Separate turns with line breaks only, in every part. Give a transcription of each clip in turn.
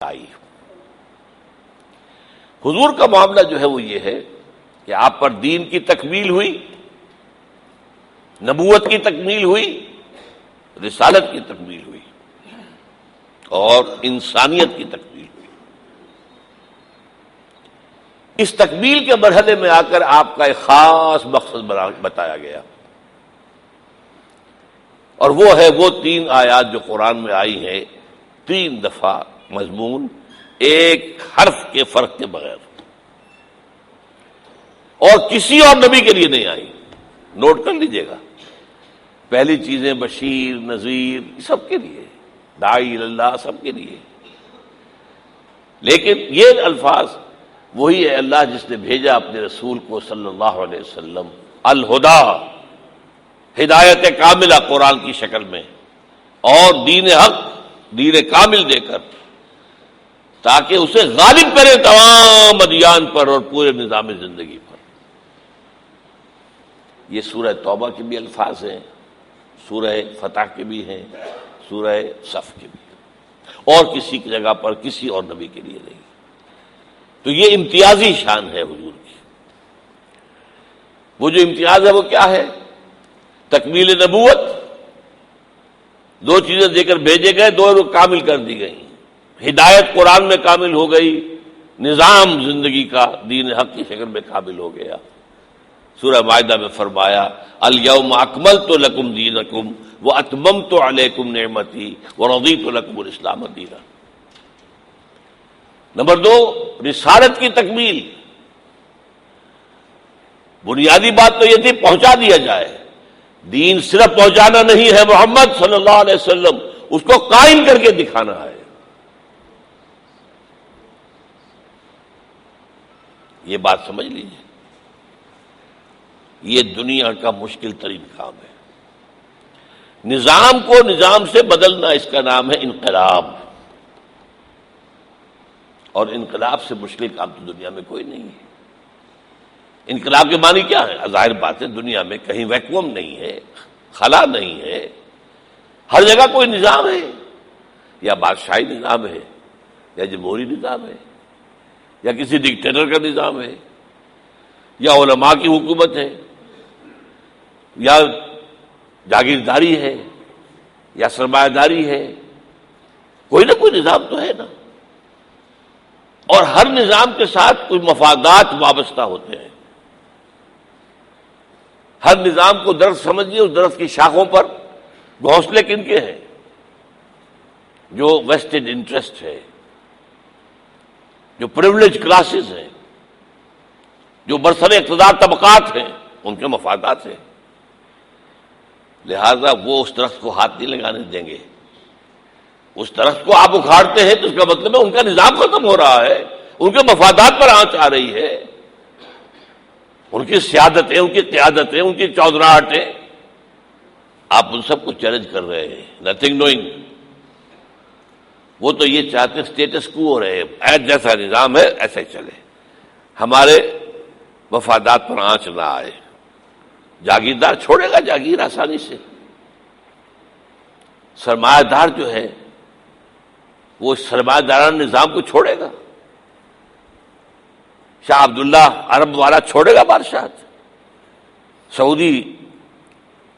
آئی۔ حضور کا معاملہ جو ہے وہ یہ ہے کہ آپ پر دین کی تکمیل ہوئی، نبوت کی تکمیل ہوئی، رسالت کی تکمیل ہوئی اور انسانیت کی تکمیل ہوئی۔ اس تکمیل کے مرحلے میں آ کر آپ کا ایک خاص مقصد بتایا گیا، اور وہ ہے وہ 3 آیات جو قرآن میں آئی ہیں 3 دفعہ مضمون، ایک حرف کے فرق کے بغیر، اور کسی اور نبی کے لیے نہیں آئی۔ نوٹ کر لیجئے گا، پہلی چیزیں بشیر، نذیر، سب کے لیے، داعی اللہ، سب کے لیے، لیکن یہ الفاظ وہی ہے اللہ جس نے بھیجا اپنے رسول کو صلی اللہ علیہ وسلم، الہدا، ہدایت کاملہ قرآن کی شکل میں، اور دین حق، دین کامل دے کر، تاکہ اسے غالب کرے تمام ادیان پر اور پورے نظام زندگی پر۔ یہ سورہ توبہ کے بھی الفاظ ہیں، سورہ فتح کے بھی ہیں، سورہ صف کے بھی، اور کسی کی جگہ پر کسی اور نبی کے لیے نہیں۔ تو یہ امتیازی شان ہے حضور کی۔ وہ جو امتیاز ہے وہ کیا ہے؟ تکمیل نبوت، 2 چیزیں دے کر بھیجے گئے، 2 کامل کر دی گئی۔ ہدایت قرآن میں کامل ہو گئی، نظام زندگی کا دین حق کی شکل میں کامل ہو گیا۔ سورہ مائدہ میں فرمایا الیوم اکملت لکم دینکم واتممت علیکم نعمتی ورضیت لکم الاسلام دینا۔ نمبر 2، رسالت کی تکمیل۔ بنیادی بات تو یہ تھی پہنچا دیا جائے، دین صرف پہنچانا نہیں ہے، محمد صلی اللہ علیہ وسلم اس کو قائم کر کے دکھانا ہے۔ یہ بات سمجھ لیجیے، یہ دنیا کا مشکل ترین کام ہے۔ نظام کو نظام سے بدلنا، اس کا نام ہے انقلاب، اور انقلاب سے مشکل کام تو دنیا میں کوئی نہیں ہے۔ انقلاب کے معنی کیا ہے؟ ظاہر بات ہے دنیا میں کہیں ویکوم نہیں ہے، خلا نہیں ہے، ہر جگہ کوئی نظام ہے، یا بادشاہی نظام ہے، یا جمہوری نظام ہے، یا کسی ڈکٹیٹر کا نظام ہے، یا علماء کی حکومت ہے، یا جاگیرداری ہے، یا سرمایہ داری ہے، کوئی نہ کوئی نظام تو ہے نا۔ اور ہر نظام کے ساتھ کوئی مفادات وابستہ ہوتے ہیں۔ ہر نظام کو درخت سمجھیے، اس درخت کی شاخوں پر گھونسلے کن کے ہیں؟ جو ویسٹڈ انٹرسٹ ہے، جو پریولیج کلاسز ہیں، جو برسر اقتدار طبقات ہیں، ان کے مفادات ہیں۔ لہذا وہ اس درخت کو ہاتھ نہیں لگانے دیں گے۔ اس درخت کو آپ اکھاڑتے ہیں تو اس کا مطلب ہے ان کا نظام ختم ہو رہا ہے، ان کے مفادات پر آنچ آ رہی ہے، ان کی سیادتیں، ان کی قیادتیں، ان کی چودراہٹیں، آپ ان سب کو چیلنج کر رہے ہیں، نتھنگ ڈوئنگ۔ وہ تو یہ چاہتے ہیں اسٹیٹس کو رہے، ایج جیسا نظام ہے ایسے چلے، ہمارے مفادات پر آنچ نہ آئے۔ جاگیردار چھوڑے گا جاگیر آسانی سے، سرمایہ دار جو ہے وہ سرمایہ دارانہ نظام کو چھوڑے گا؟ شاہ عبداللہ عرب والا چھوڑے گا بادشاہت؟ سعودی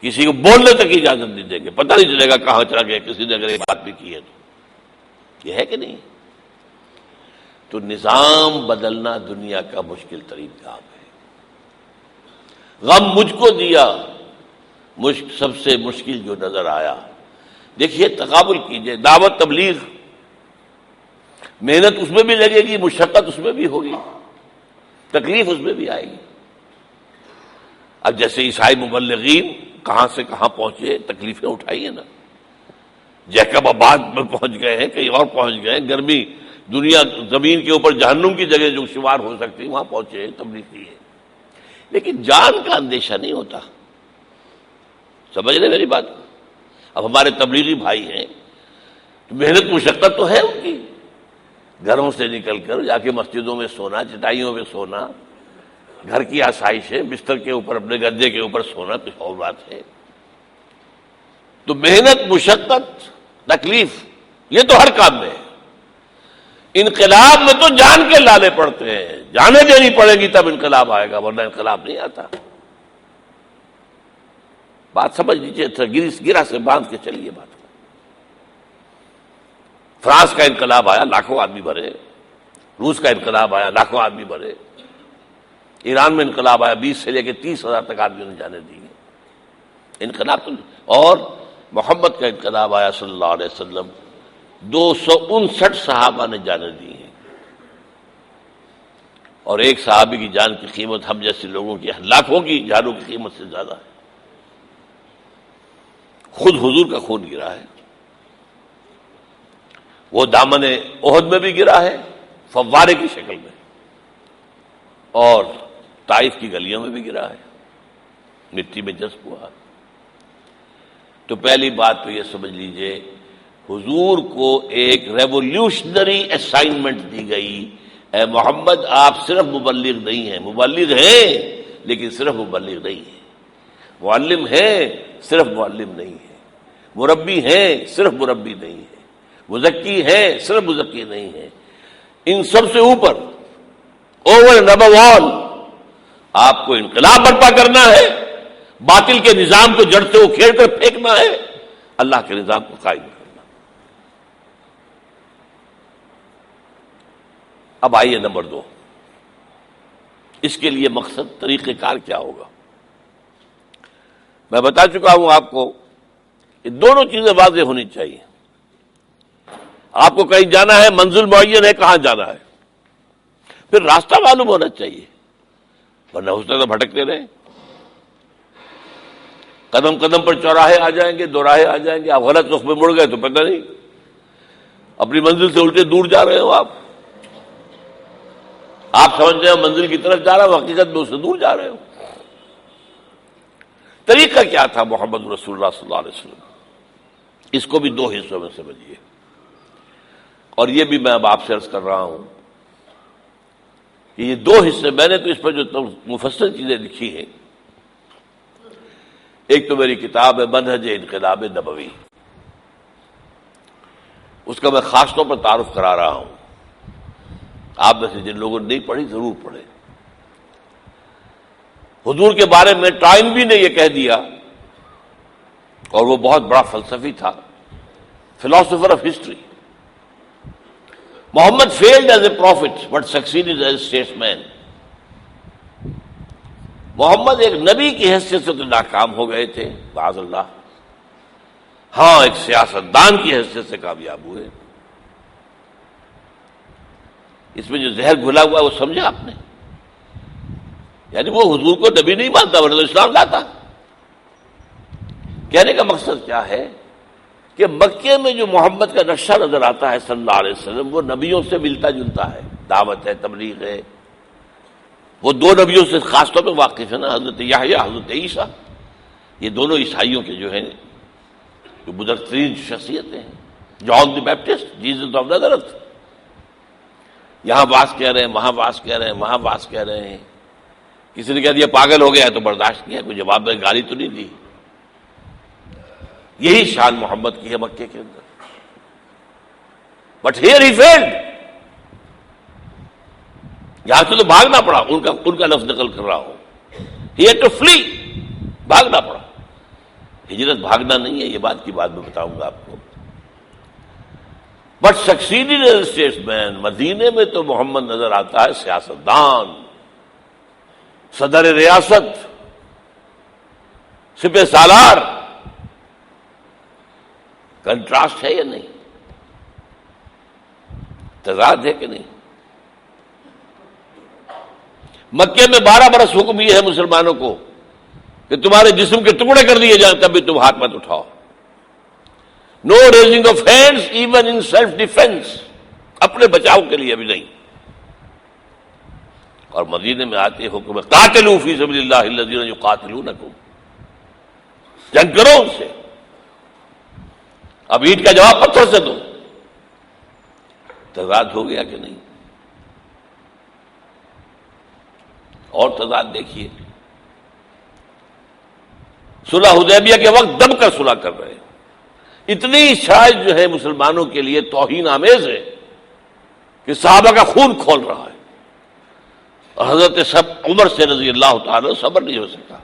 کسی کو بولنے تک کی اجازت نہیں دیں گے، پتہ نہیں چلے گا کہاں چلا گیا کسی نے اگر یہ بات بھی کی ہے تو۔ یہ ہے کہ نہیں؟ تو نظام بدلنا دنیا کا مشکل ترین کام ہے۔ غم مجھ کو دیا، سب سے مشکل جو نظر آیا۔ دیکھیے تقابل کیجئے، دعوت تبلیغ، محنت اس میں بھی لگے گی، مشقت اس میں بھی ہوگی، تکلیف اس میں بھی آئے گی۔ اب جیسے عیسائی مبلغین کہاں سے کہاں پہنچے، تکلیفیں اٹھائی ہیں نا، جیکب آباد میں پہنچ گئے ہیں، کہیں اور پہنچ گئے ہیں، گرمی دنیا زمین کے اوپر جہنم کی جگہ جو شمار ہو سکتی وہاں پہنچے ہیں، تبلیغ کی ہے، لیکن جان کا اندیشہ نہیں ہوتا۔ سمجھ رہے میری بات؟ اب ہمارے تبلیغی بھائی ہیں، محنت مشقت تو ہے ان کی، گھروں سے نکل کر جا کے مسجدوں میں سونا، چٹائیوں میں سونا، گھر کی آسائش ہے، بستر کے اوپر اپنے گدے کے اوپر سونا کچھ اور بات ہے۔ تو محنت، مشقت، تکلیف، یہ تو ہر کام میں ہے۔ انقلاب میں تو جان کے لالے پڑتے ہیں، جانیں دینی پڑے گی تب انقلاب آئے گا، ورنہ انقلاب نہیں آتا۔ بات سمجھ لیجیے، گرا سے باندھ کے چلیے بات۔ فرانس کا انقلاب آیا، لاکھوں آدمی بھرے۔ روس کا انقلاب آیا، لاکھوں آدمی بھرے۔ ایران میں انقلاب آیا، 20 سے لے کے 30,000 تک آدمیوں نے جانے دی۔ انقلاب تو، اور محمد کا انقلاب آیا صلی اللہ علیہ وسلم، 259 صحابہ نے جانیں دی ہیں، اور ایک صحابی کی جان کی قیمت ہم جیسے لوگوں کی لاکھوں کی جانوں کی قیمت سے زیادہ ہے۔ خود حضور کا خون گرا ہے، وہ دامن احد میں بھی گرا ہے فوارے کی شکل میں، اور طائف کی گلیوں میں بھی گرا ہے، مٹی میں جذب ہوا۔ تو پہلی بات تو یہ سمجھ لیجئے، حضور کو ایک ریولیوشنری اسائنمنٹ دی گئی، اے محمد آپ صرف مبلغ نہیں ہیں، مبلغ ہیں لیکن صرف مبلغ نہیں ہیں، معلم ہیں صرف معلم نہیں ہے، مربی ہیں صرف مربی نہیں ہے، مزکی ہیں صرف مزکی نہیں ہے، ان سب سے اوپر اوور اینڈ ابو آل آپ کو انقلاب برپا کرنا ہے، باطل کے نظام کو جڑ سے اکھیڑ کر پھینکنا ہے، اللہ کے نظام کو قائم کرنا۔ اب آئیے نمبر 2، اس کے لیے مقصد طریقہ کار کیا ہوگا؟ میں بتا چکا ہوں آپ کو، یہ دونوں چیزیں واضح ہونی چاہیے۔ آپ کو کہیں جانا ہے، منزل معین ہے، کہاں جانا ہے، پھر راستہ معلوم ہونا چاہیے، ورنہ اس طرح بھٹکتے رہے، قدم قدم پر چوراہے آ جائیں گے، دوراہے آ جائیں گے، آپ غلط رخ میں مڑ گئے تو پتہ نہیں اپنی منزل سے الٹے دور جا رہے ہو۔ آپ سمجھ رہے ہو منزل کی طرف جا رہا ہو، حقیقت میں اس سے دور جا رہے ہو۔ طریقہ کیا تھا محمد رسول اللہ صلی اللہ علیہ وسلم؟ اس کو بھی 2 حصوں میں سمجھیے، اور یہ بھی میں اب آپ سے عرض کر رہا ہوں کہ یہ 2 حصے، میں نے تو اس پر جو مفصل چیزیں لکھی ہیں، ایک تو میری کتاب ہے منہج انقلاب نبوی، اس کا میں خاص طور پر تعارف کرا رہا ہوں، آپ میں سے جن لوگوں نے نہیں پڑھی ضرور پڑھیں۔ حضور کے بارے میں ٹائنبی نے یہ کہہ دیا، اور وہ بہت بڑا فلسفی تھا، philosopher of history, Muhammad failed as a prophet but succeeded as a statesman۔ محمد ایک نبی کی حیثیت سے تو ناکام ہو گئے تھے معاذ اللہ، ہاں ایک سیاستدان کی حیثیت سے کامیاب ہوئے۔ اس میں جو زہر گھلا ہوا ہے وہ سمجھا آپ نے؟ یعنی وہ حضور کو نبی نہیں مانتا ورنہ اسلام لاتا۔ کہنے کا مقصد کیا ہے کہ مکے میں جو محمد کا نقشہ نظر آتا ہے صلی اللہ علیہ وسلم، وہ نبیوں سے ملتا جلتا ہے، دعوت ہے، تبلیغ ہے۔ وہ 2 نبیوں سے خاص طور پہ واقف ہے نا، حضرت یحییٰ، حضرت عیسیٰ، یہ دونوں عیسائیوں کے جو ہیں جو بزرگترین شخصیتیں ہیں۔ جان دی بیپٹسٹ، جیزس آف نازریت، یہاں باس کہہ رہے ہیں، وہاں باس کہہ رہے ہیں، وہاں باس کہہ رہے ہیں۔ کسی نے کہہ دیا پاگل ہو گیا ہے تو برداشت کیا، کوئی جواب میں گالی تو نہیں دی۔ یہی شان محمد کی ہے مکے کے اندر، بٹ ہیئر ہی فیلڈ، یہاں سے تو بھاگنا پڑا، ان کا لفظ نقل کر رہا ہوں، ہی ہیڈ ٹو فلی، بھاگنا پڑا۔ ہجرت بھاگنا نہیں ہے، یہ بات کی بات میں بتاؤں گا آپ کو، but succeeded as a statesman. مدینے میں تو محمد نظر آتا ہے سیاستدان، صدر ریاست، سپہ سالار۔ کنٹراسٹ ہے یا نہیں؟ تضاد ہے کہ نہیں؟ مکے میں 12 برس حکم یہ ہے مسلمانوں کو کہ تمہارے جسم کے ٹکڑے کر دیے جائیں، تب بھی تم ہاتھ مت اٹھاؤ۔ No raising of hands even in self defence, اپنے بچاؤ کے لیے بھی نہیں۔ اور مدینے میں آتے حکم ہے قاتلوا فی سبیل اللہ الذین یقاتلونکم، جنگ کرو ان سے۔ اب اینٹ کا جواب پتھر سے دو، تضاد ہو گیا کہ نہیں؟ اور تضاد دیکھیے، صلح حدیبیہ کے وقت دب کر صلح کر رہے ہیں، اتنی شاید جو ہے مسلمانوں کے لیے توہین آمیز ہے کہ صحابہ کا خون کھول رہا ہے، اور حضرت عمر سے رضی اللہ تعالی صبر نہیں ہو سکا۔